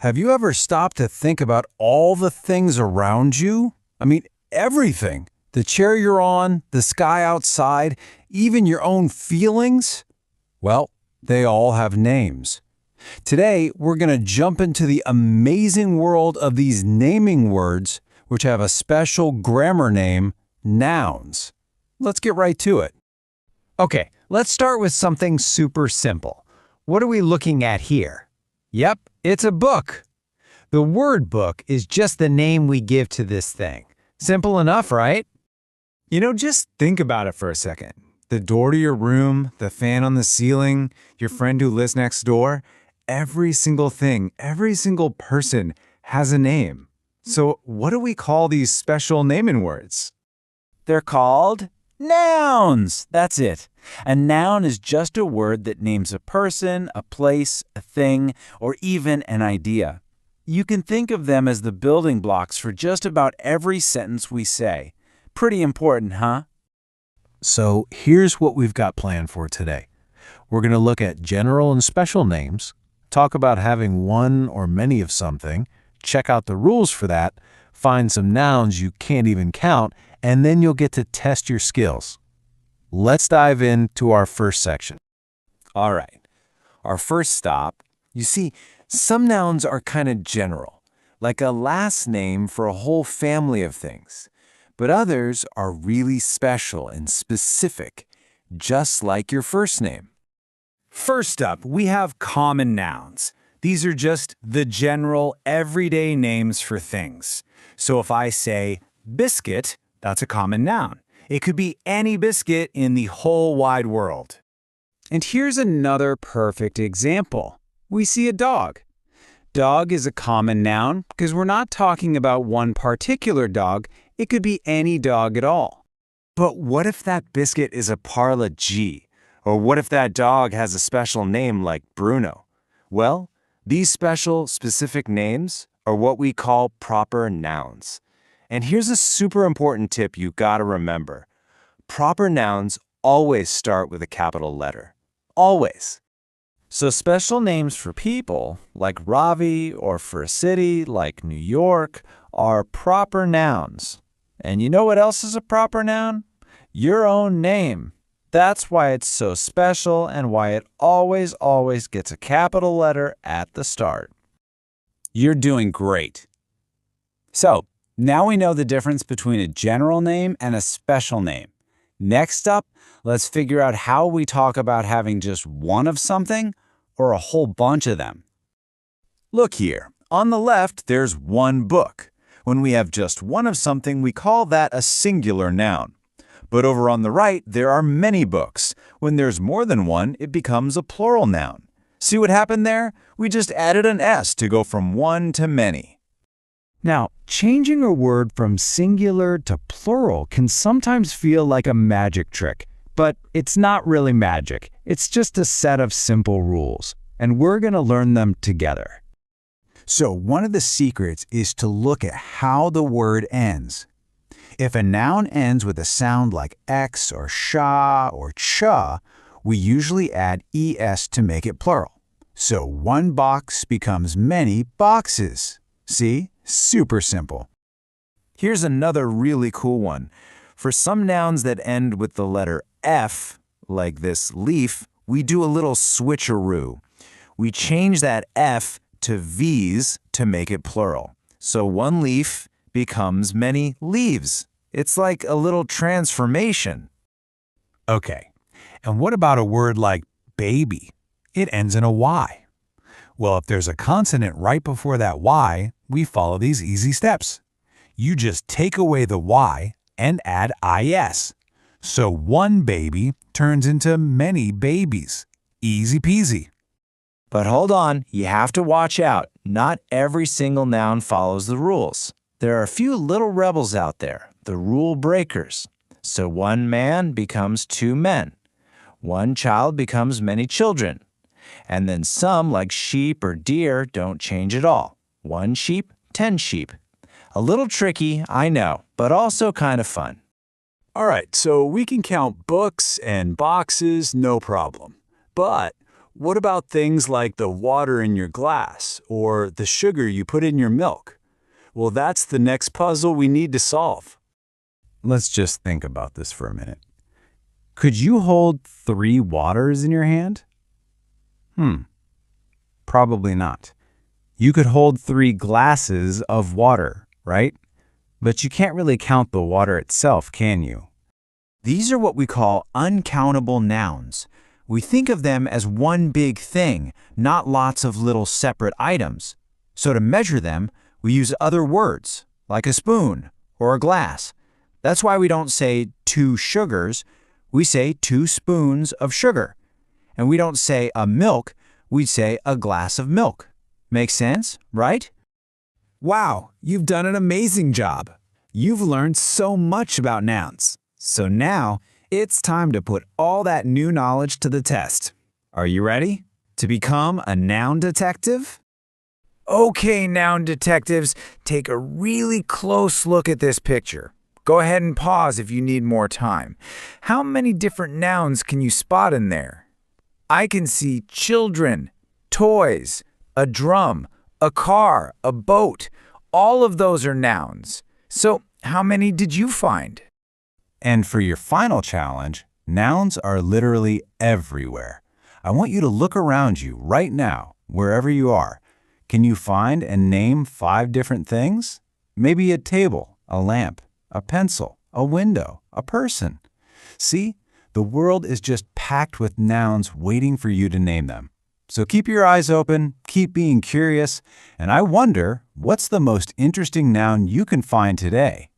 Have you ever stopped to think about all the things around you? I mean, everything. The chair you're on, the sky outside, even your own feelings? Well, they all have names. Today, we're going to jump into the amazing world of these naming words, which have a special grammar name, nouns. Let's get right to it. Okay, let's start with something super simple. What are we looking at here? Yep, it's a book. The word book is just the name we give to this thing. Simple enough, right? Just think about it for a second. The door to your room, the fan on the ceiling, your friend who lives next door, every single thing, every single person has a name. So what do we call these special naming words? They're called nouns. That's it. A noun is just a word that names a person, a place, a thing, or even an idea. You can think of them as the building blocks for just about every sentence we say. Pretty important, huh? So here's what we've got planned for today. We're going to look at general and special names, talk about having one or many of something, check out the rules for that, find some nouns you can't even count, and then you'll get to test your skills. Let's dive into our first section. All right. Our first stop, you see, some nouns are kind of general, like a last name for a whole family of things. But others are really special and specific, just like your first name. First up, we have common nouns. These are just the general, everyday names for things. So if I say biscuit, that's a common noun. It could be any biscuit in the whole wide world. And here's another perfect example. We see a dog. Dog is a common noun because we're not talking about one particular dog. It could be any dog at all. But what if that biscuit is a parla G? Or what if that dog has a special name like Bruno? Well, these special, specific names are what we call proper nouns. And here's a super important tip you gotta remember. Proper nouns always start with a capital letter. Always. So special names for people, like Ravi, or for a city, like New York, are proper nouns. And you know what else is a proper noun? Your own name. That's why it's so special and why it always gets a capital letter at the start. You're doing great. So, now we know the difference between a general name and a special name. Next up, let's figure out how we talk about having just one of something or a whole bunch of them. Look here. On the left, there's one book. When we have just one of something, we call that a singular noun. But over on the right, there are many books. When there's more than one, it becomes a plural noun. See what happened there? We just added an S to go from one to many. Now, changing a word from singular to plural can sometimes feel like a magic trick, but it's not really magic. It's just a set of simple rules, and we're going to learn them together. So one of the secrets is to look at how the word ends. If a noun ends with a sound like X or sha or cha, we usually add es to make it plural. So one box becomes many boxes. See? Super simple. Here's another really cool one. For some nouns that end with the letter F, like this leaf, we do a little switcheroo. We change that F to V's to make it plural. So one leaf becomes many leaves. It's like a little transformation. Okay, and what about a word like baby? It ends in a Y. Well, if there's a consonant right before that Y, we follow these easy steps. You just take away the Y and add IS. So one baby turns into many babies. Easy peasy. But hold on, you have to watch out. Not every single noun follows the rules. There are a few little rebels out there, the rule breakers. So one man becomes two men. One child becomes many children. And then some, like sheep or deer, don't change at all. One sheep, 10 sheep. A little tricky, I know, but also kind of fun. All right, so we can count books and boxes, no problem. But What about things like the water in your glass or the sugar you put in your milk? Well, that's the next puzzle we need to solve. Let's just think about this for a minute. Could you hold 3 waters in your hand? Probably not. You could hold 3 glasses of water, right? But you can't really count the water itself, can you? These are what we call uncountable nouns. We think of them as one big thing, not lots of little separate items. So to measure them, we use other words, like a spoon or a glass. That's why we don't say 2 sugars, we say 2 spoons of sugar. And we don't say a milk, we say a glass of milk. Make sense, right? Wow, you've done an amazing job. You've learned so much about nouns. So now, it's time to put all that new knowledge to the test. Are you ready to become a noun detective? Okay, noun detectives, take a really close look at this picture. Go ahead and pause if you need more time. How many different nouns can you spot in there? I can see children, toys, a drum, a car, a boat. All of those are nouns. So, how many did you find? And for your final challenge, nouns are literally everywhere. I want you to look around you right now, wherever you are. Can you find and name 5 different things? Maybe a table, a lamp, a pencil, a window, a person. See, the world is just packed with nouns waiting for you to name them. So keep your eyes open, keep being curious, and I wonder, what's the most interesting noun you can find today?